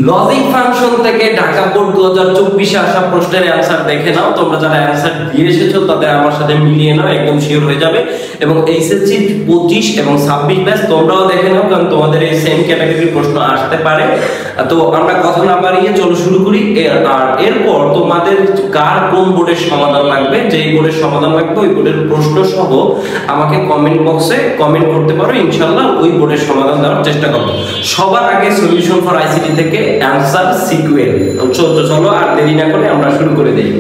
Logic function থেকে Dhaka board 2024 এ আসা প্রশ্নের অ্যানসার দেখে নাও। তোমরা যারা অ্যানসার দিয়ে এসেছো তাদের আমার সাথে মিলিয়ে নাও, একদম শিওর হয়ে যাবে। এবং এইচএসসি 25 এবং 26 ব্যাচ তোমরাও দেখে নাও, কারণ তোমাদের এই সেম ক্যাটাগরির প্রশ্ন আসতে পারে। তো আমরা কথা না বাড়িয়ে চলো শুরু করি। আর এরপর তোমাদের কার কোন বোর্ডের সমাধান লাগবে, যেই বোর্ডের সমাধান লাগবে ওই বোর্ডের প্রশ্ন সহ আমাকে কমেন্ট বক্সে কমেন্ট করতে পারো, ইনশাআল্লাহ ওই বোর্ডের সমাধান দেওয়ার চেষ্টা করব। সবার আগে সলিউশন ফর আইসিটি থেকে অ্যানসার সিকোয়েন্স। চলো আর দেরি না করে আমরা শুরু করে দেই।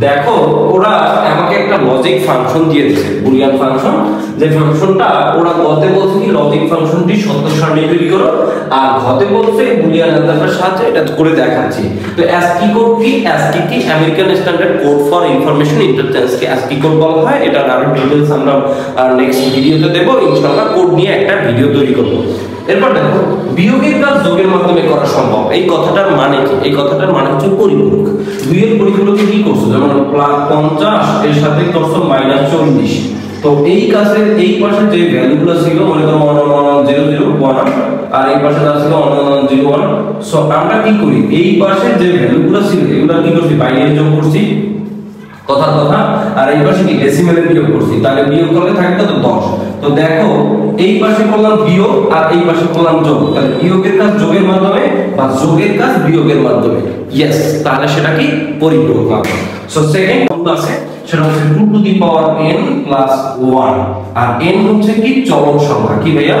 দেখো ওরা আমাকে একটা লজিক ফাংশন দিয়ে দিয়েছে, বুলিয়ান ফাংশন। যে ফাংশনটা ওরা গতে বলছে কি লজিক ফাংশনটি সত্য সারণী তৈরি করো, আর ঘতে বলছে বুলিয়ান অ্যালজেব্রার সাহায্যে এটা করে দেখাচ্ছি। তো অ্যাসকি কোড কি? অ্যাসকি কি American standard code for information interchange K ASCII code বলা হয়। এটার আরো ডিটেইলস আমরা নেক্সট ভিডিওতে দেব, ইনশাআল্লাহ কোড নিয়ে একটা ভিডিও তৈরি করব। এরপর দেখো বিয়োগের কাজ যোগের মাধ্যমে করা সম্ভব। এই কথাটার মানে কি? এই কথাটার মানে হচ্ছে পরিপূরক। দুইয়ের পরিপূরকে কি করছো, যেমন +50 এর সাথে করছো -40। তো এই কাজের এই পাশে যে ভ্যালুগুলো ছিল, মনে করো 11001 আর এই পাশে যা ছিল 101। সো আমরা কি করি, এই পাশে যে ভ্যালুগুলো ছিল এগুলো কি করছি, বাইনারি যোগ করছি, কথা আর এই পাশে কি ডেসিমেলে বিয়োগ করছি। তাহলে বিয়োগ করলে থাকবে তো 10। তো দেখো এই পাশে করলাম বিয়োগ আর এই পাশে করলাম যোগ, তাহলে বিয়োগের কাজ যোগের মাধ্যমে বা যোগের কাজ বিয়োগের মাধ্যমে। ইয়েস, তাহলে সেটা কি পরিপূরক মাধ্যম। সো সেকেন্ড কোনটা আছে, সেটা হচ্ছে 2 to the power n plus 1। আর n হচ্ছে কি চলক সংখ্যা। কি ভাইয়া?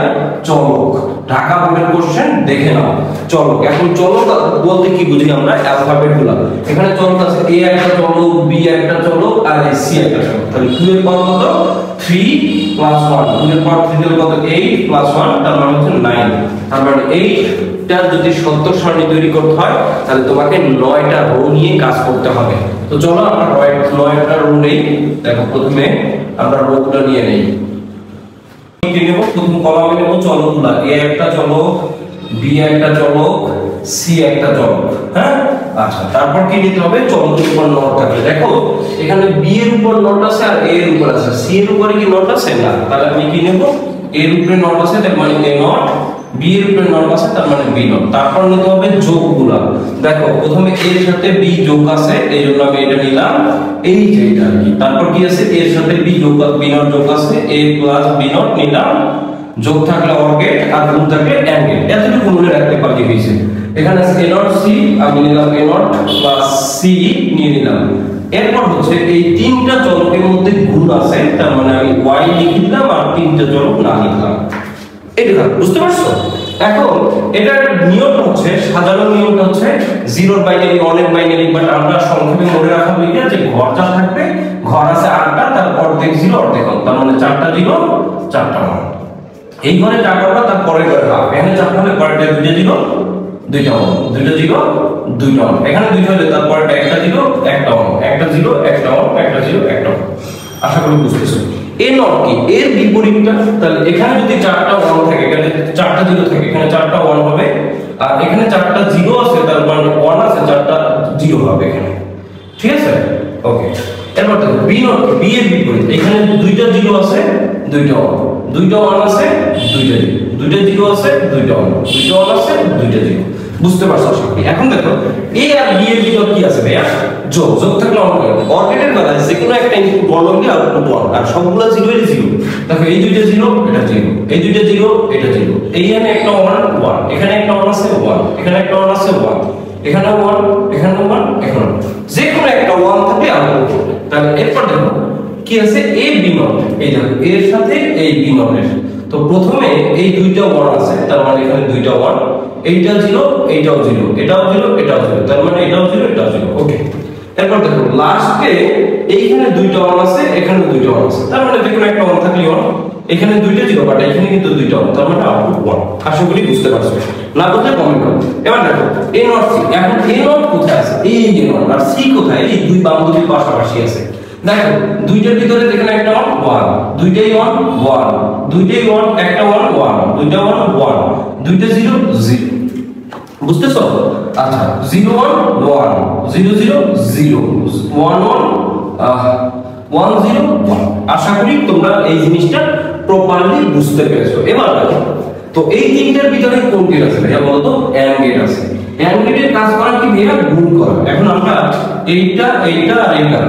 চলক। ঢাকা বোর্ডের কোশ্চেন দেখে নাও। চলক, এখন চলক বলতে কি বুঝি আমরা? অ্যালফাবেটগুলো। এখানে চলক আছে a একটা চলক, b একটা চলক আর c একটা চলক। তাহলে 2 এর পাওয়ার কত? 3 প্লাস 1। 2 এর পাওয়ার 3 এর কত? 8 প্লাস 1, তার মানে হচ্ছে 9। তার মানে 8টা যদি সত্য সারণী তৈরি করতে হয় তাহলে তোমাকে 9টা রো নিয়ে কাজ করতে হবে। তো চলো আমরা 9টা রো নেই। দেখো প্রথমে আমরা রোগুলো নিয়ে নেই। কি নেব? প্রথম কলামে নেব চলকগুলো। a একটা চলক, b একটা চলক, c একটা চলক। হ্যাঁ, আচ্ছা। তারপর কি নিতে হবে? চলকের উপর নট থাকবে। দেখো এখানে b এর উপর নট আছে আর a এর উপর আছে, c এর উপরে কি নট আছে? না। তাহলে আমি কি নেব? a এর উপরে নট আছে তার মানে a নট, b এর উপরে নট আছে তার মানে b নট। তারপর নিতে হবে যোগগুলো। দেখো প্রথমে a এর সাথে b যোগ আছে, এইজন্য আমি এটা নিলাম, এই যে এটা কি। তারপর কি আছে? a এর সাথে b যোগ আর b নট যোগ আছে, a প্লাস b নট নিলাম। যোগ থাকলে অর গেট আর গুণ থাকলে এন্ড গেট। এতটুকু মনে রাখতে পারলে হয়েছে। এখানে আছে a নট c, আমি নিলাম a নট প্লাস c নিয়ে নিলাম। এরপর হচ্ছে এই তিনটা চলকের মধ্যে গুণ আছে, তার মানে আমি y লিখে দিলাম আর তিনটা চলক না লিখলাম। এটা বুঝতে পারছো? এখন এটার নিয়ম হচ্ছে, সাধারণ নিয়মটা হচ্ছে 0 এর বাইনারি 1 এর বাইনারি, বাট আমরা সংক্ষেপে মনে রাখা হইয়া যে ঘর যা থাকবে, ঘর আছে 8টা, তার অর্ধেক 0 অর্ধেক 1, তার মানে 4টা 0 4টা 1। এই ঘরে 4টা তার পরের ঘরে হাফ। এখানে 4টা হলে পরেরটা 2টা 0 2টা 1, 2টা 0 2টা 1। এখানে 2টা হলে তার পরেরটা একটা 0 একটা 1, একটা 0 একটা 1 একটা 0 একটা 1। আশা করি বুঝতেছো। এ নট কি? এর বিপরীতটা। তাহলে এখানে যদি 4টা 1 থাকে, এখানে 4টা 0 থাকে, এখানে 4টা 1 হবে। আর এখানে 4টা 0 আছে, তার মানে 1 আছে, 4টা 0 হবে এখানে। ঠিক আছে? ওকে। এরপর দেখো বি নট, বি এর বিপরীত। এখানে 2টা 0 আছে, 2টা 1, 2টা 1 আছে, 2টা 0, 2টা 0 আছে, 2টা 1, 2টা 1 আছে, 2টা 0। বুঝতে পারছো? এখন দেখো a আর b এর ভিতর কি আছে ভাইয়া? যোগ। যোগ থাকলে অর্গেটের কথা আছে, যে কোনো একটা ইনপুট বললাম কি আউটপুট 1, আর সবগুলো 0 এর 0। দেখো এই দুইটা 0 এটা 0, এই দুইটা 0 এটা 0, এইখানে একটা 1 1, এখানে একটা 1 আছে 1, এখানে একটা 1 আছে 1, এখানে 1 এখানে 1 এখানে, যে কোনো একটা 1 থাকলে আউটপুট। তাহলে এরপর দেখো কি আছে? a b not. এই দেখো এর সাথে এই b নটের। তো প্রথমে এই দুইটা 1 আছে, তার মানে এখানে দুইটা 1, এইটা 0 এইটাও 0, এটাও 0 এটাও 0, তার মানে এটাও 0 এটাও 0। ওকে। এরপর দেখো লাস্টে এইখানে দুইটা 1 আছে, এখানে দুইটা 1 আছে, তার মানে যে কোনো একটা 1 থাকলে 1। এখানে দুইটা 0 বাট এখানে কিন্তু দুইটা 1, তার মানে আউটপুট 1। আশা করি বুঝতে পারছো। না বুঝলে কমেন্ট করো। এবার দেখো a নট c। এখন a নট কোথায় আছে? এই a নট। আর c কোথায়? এই দুই বান্ধবীর পাশাপাশি আছে। দেখো দুইটার ভিতরে এখানে একটা 1 1, দুইটাই 1 1, দুইটাই 1, একটা 1 1, দুইটা 1 1, দুইটা 0 0। বুঝতেছো? আচ্ছা 0 1 1 0 0 0 1 1 1 0 1। আশা করি তোমরা এই জিনিসটা প্রপারলি বুঝতে পেরেছো। এবার দেখো তো এই তিনটার ভিতরে কোন গেট আছে ভাইয়া বলো তো? এন্ড গেট আছে। এন্ড এইটা এইটা আর এইটা,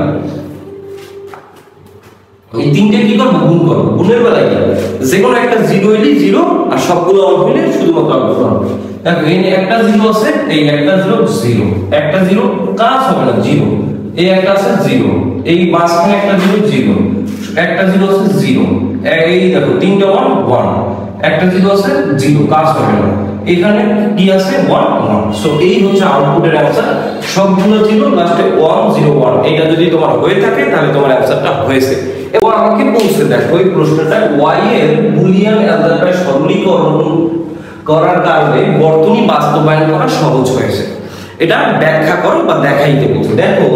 এই তিনটে কি করব গুণ করব। গুণের বেলায় কি যে কোনো একটা জিরো হইলে জিরো আর সবগুলো অঙ্ক হইলে শুধুমাত্র অঙ্ক হবে। দেখো এই একটা জিরো আছে, এই একটা জিরো জিরো, একটা জিরো কাজ হবে না জিরো, এই একটা আছে জিরো, এই মাঝখানে একটা জিরো জিরো, একটা জিরো আছে জিরো, এই দেখো তিনটা ওয়ান ওয়ান, একটা জিরো আছে জিরো কাজ হবে না, এখানে কি আছে ওয়ান ওয়ান। সো এই হচ্ছে আউটপুটের অ্যানসার, সবগুলো জিরো লাস্টে 1 0 1। এটা যদি তোমার হয়ে থাকে তাহলে তোমার অ্যানসারটা হয়েছে। এবং আমাকে বলছে দেখো এই প্রশ্নটা y এর বুলিয়ান অ্যালজেব্রায় সরলীকরণ করার কারণে বর্তনী বাস্তবায়ন করা সহজ হয়েছে, এটা ব্যাখ্যা করো বা দেখাইতে বলছে। দেখো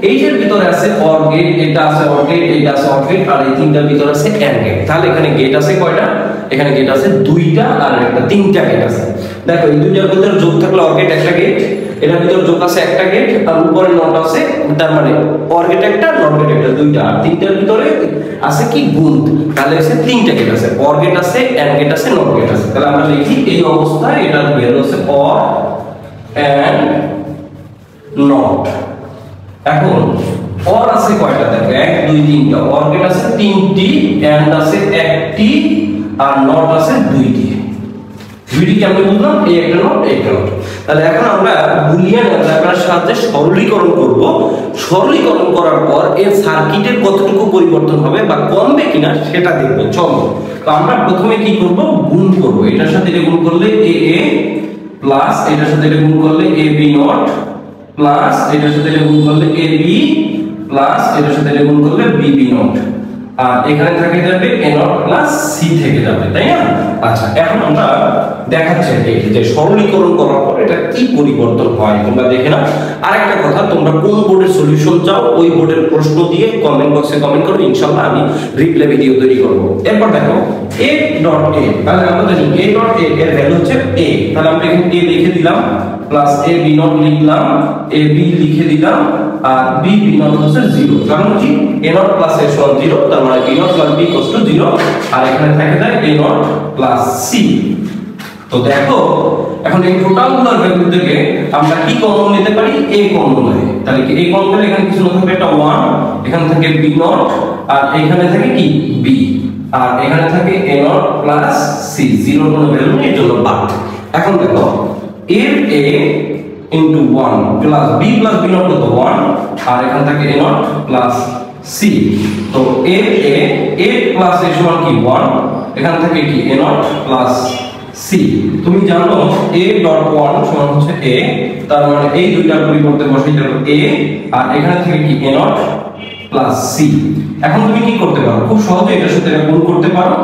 এই যে ভিতরে আছে অর গেট, এটা আছে অর গেট, এটা আছে অর গেট, আর এই তিনটার ভিতরে আছে এন্ড গেট। তাহলে এখানে গেট আছে কয়টা? এখানে গেট আছে দুইটা আর একটা তিনটা গেট আছে। দেখো এই দুইটার ভিতরে যোগ থাকলে অর গেট একটা গেট, এটার ভিতরে যোগ আছে একটা গেট আর উপরে নট আছে, তার মানে অর গেট একটা নট গেট একটা দুইটা, আর তিনটার ভিতরে আছে কি গুণ, তাহলে আছে তিনটা গেট আছে, অর গেট আছে এন্ড গেট আছে নট গেট আছে। তাহলে আমরা লিখি এই অবস্থায় এটার ভ্যালু আছে অর এন্ড নট। এখন অর আছে কয়টা? দেখো 1 2 3টা, অর গেট আছে 3টি, এন্ড আছে 1টি, আর নট আছে 2টি। দুইটি কেমনে বুঝলাম? এই একটা নট এই একটা নট। তাহলে এখন আমরা বুলিয়ান অ্যালজেব্রার সাহায্যে সরলীকরণ করব। সরলীকরণ করার পর এর সার্কিটের কতটুকু পরিবর্তন হবে বা কমবে কিনা সেটা দেখব। চলো তো আমরা প্রথমে কি করব, গুণ করব। এটার সাথে এটা গুণ করলে এ এ প্লাস এটার সাথে এটা গুণ করলে এ বি নট প্লাস এটার সাথে এটা গুণ করলে এ বি প্লাস এটার সাথে এটা গুণ করলে বি বি নট, আর এখানে থেকে যাবে a নট প্লাস c থেকে যাবে, তাই না? আচ্ছা এখন আমরা দেখাচ্ছি যে সরলীকরণ করার পর এটা কি পরিবর্তন হয় তোমরা দেখে নাও। আরেকটা কথা, তোমরা কোন বোর্ডের সলিউশন চাও ওই বোর্ডের প্রশ্ন দিয়ে কমেন্ট বক্সে কমেন্ট করো, ইনশাআল্লাহ আমি রিপ্লাই ভিডিও তৈরি করব। এরপর দেখো a ডট a, তাহলে আমরা জানি a ডট a এর ভ্যালু হচ্ছে a, তাহলে আমরা এখানে a লিখে দিলাম প্লাস a b নট লিখলাম, a b লিখে দিলাম, আর b b নট হচ্ছে 0, কারণ কি a নট প্লাস a সমান 0, তার মানে b not plus b equal to 0, আর এখানে থাকে যায় a নট প্লাস c। তো দেখো এখন এই টোটাল গুলোর ভ্যালু থেকে আমরা কি কমন নিতে পারি? a কমন নেই, তাহলে কি a কমন নিলে এখানে কিছু না থাকবে একটা 1, এখানে থাকে b নট, আর এখানে থাকে কি b, আর এখানে থাকে a নট প্লাস c, 0 কোনো ভ্যালু নেই, এর জন্য বাদ। এখন দেখো এর a into 1 plus b not কত 1, আর এখানে থাকে a not plus c। তো a plus a সমান কি 1, এখানে থাকে কি a not plus c। তুমি জানো a dot 1 সমান হচ্ছে a, তার মানে এই দুইটার পরিবর্তে বসিয়ে দাও a, আর এখানে থাকে কি a not plus c। এখন তুমি কি করতে পারো? খুব সহজে এটার সাথে এটা গুণ করতে পারো,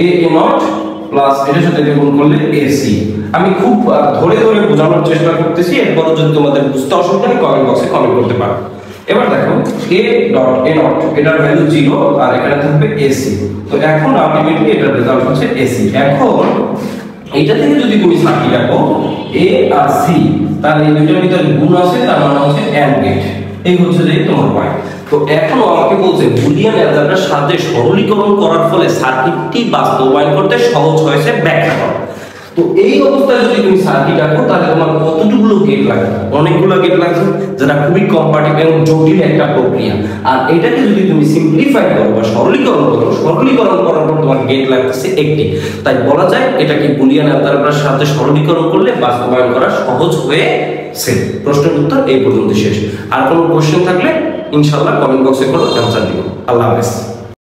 a not প্লাস এটার সাথে এটা গুণ করলে ac। আমি খুব ধরে ধরে বোঝানোর চেষ্টা করতেছি, এরপর যদি তোমাদের বুঝতে অসুবিধা হয় কমেন্ট বক্সে কমেন্ট করতে পারো। এবার দেখো a ডট a নট এটার ভ্যালু 0, আর এখানে থাকবে ac। তো এখন আলটিমেটলি এটার রেজাল্ট হচ্ছে ac। এখন এইটা থেকে যদি তুমি সার্কিট রাখো a আর c, তাহলে এই দুইটার ভিতরে গুণ আছে, তার মানে হচ্ছে এন্ড গেট। এই হচ্ছে যে তোমার পয়েন্ট। তো এখন আমাকে বলছে বুলিয়ান অ্যালজেব্রার সাহায্যে সরলীকরণ করার ফলে সার্কিটটি বাস্তবায়ন করতে সহজ হয়েছে, ব্যাখ্যা করো। তো এই অবস্থায় যদি তুমি সার্কিট রাখো তাহলে তোমার কতটুকু গেট লাগবে? অনেকগুলো গেট লাগবে, যেটা খুবই কম্পারেটিভ এবং জটিল একটা প্রক্রিয়া। আর এটাকে যদি তুমি সিম্পলিফাই করো বা সরলীকরণ করার পর তোমার গেট লাগছে একটি। তাই বলা যায় এটাকে বুলিয়ান অ্যালজেব্রার সাহায্যে সরলীকরণ করলে বাস্তবায়ন করা সহজ হয়েছে। প্রশ্নের উত্তর এই পর্যন্ত শেষ। আর কোনো কোশ্চেন থাকলে ইনশাআল্লাহ কমেন্ট বক্সে করো, অ্যানসার দিব। আল্লাহ হাফেজ।